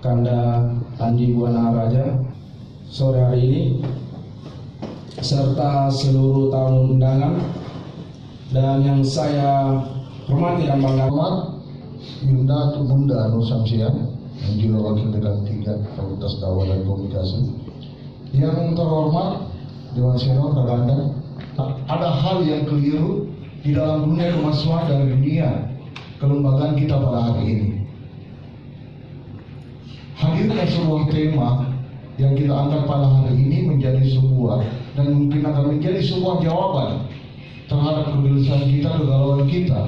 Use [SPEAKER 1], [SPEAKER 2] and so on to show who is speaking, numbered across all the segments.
[SPEAKER 1] Kanda Andi Buana Raja sore hari ini, serta seluruh tamu undangan dan yang saya hormati dan banggakan,
[SPEAKER 2] Yunda Bunda Nur Samsia yang juga wakil dekan 3 Fakultas Dakwah dan Komunikasi. Yang terhormat Dewan Senior Kaganda, ada hal yang keliru di dalam dunia kemahasiswaan dan dunia kelembagaan kita pada hari ini. Hadirnya sebuah tema yang kita angkat pada hari ini menjadi sebuah dan mungkin akan menjadi sebuah jawaban terhadap kegelisahan kita, kegalauan kita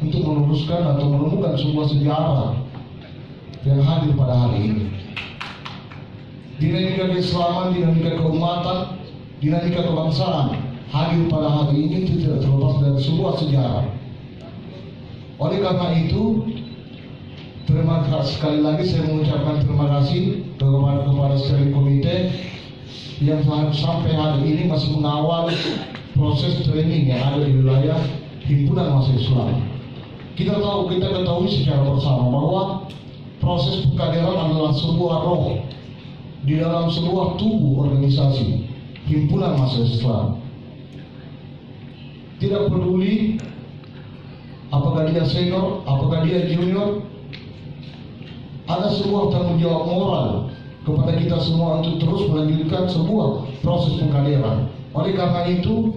[SPEAKER 2] untuk meluruskan atau menemukan sebuah sejarah yang hadir pada hari ini. Dinamika keislaman, dinamika keumatan, dinamika kebangsaan hadir pada hari ini tidak terlepas dari sebuah sejarah. Oleh karena itu, terima kasih sekali lagi saya mengucapkan terima kasih kepada steering komite yang sampai hari ini masih mengawal proses training yang ada di wilayah Himpunan Mahasiswa Islam. Kita ketahui secara bersama bahwa proses pengkaderan adalah sebuah roh di dalam sebuah tubuh organisasi Himpunan Mahasiswa Islam. Tidak peduli apakah dia senior, apakah dia junior, ada sebuah tanggung jawab moral kepada kita semua untuk terus melanjutkan sebuah proses pengkaderan. Oleh karena itu,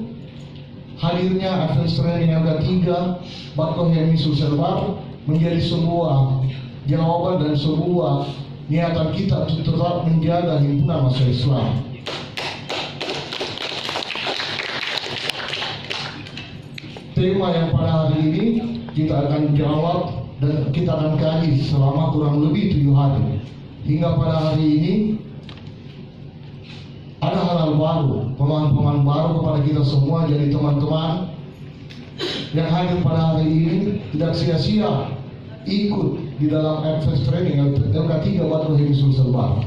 [SPEAKER 2] hadirnya Advance Training yang ketiga Bakauheni Sulselbar menjadi sebuah jawaban dan sebuah niatan kita untuk tetap menjaga Himpunan Mahasiswa Islam. Tema yang pada hari ini kita akan jawab dan kita akan kaji selama kurang lebih 7 hari. Hingga pada hari ini ada hal-hal baru, pemahaman baru kepada kita semua. Jadi teman-teman yang hadir pada hari ini tidak sia-sia ikut di dalam Advance Training LK3 Bakauheni Sulselbar.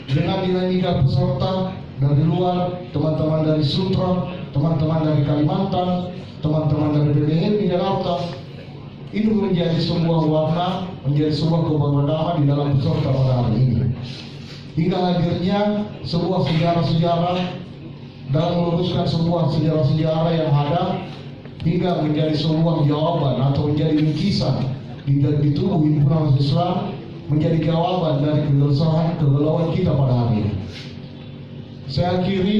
[SPEAKER 2] Dengan dinamika peserta dari luar, teman-teman dari Sutra, teman-teman dari Kalimantan, teman-teman dari BDM di Jakarta, itu menjadi sebuah warna, menjadi sebuah keberagaman di dalam peserta pada hari ini. Hingga hadirnya sebuah sejarah-sejarah dalam meluruskan sebuah sejarah-sejarah yang ada, hingga menjadi sebuah jawaban atau menjadi lukisan di tubuh Himpunan Mahasiswa Islam, menjadi jawaban dari kegelisahan, kegalauan kita pada hari ini. Saya akhiri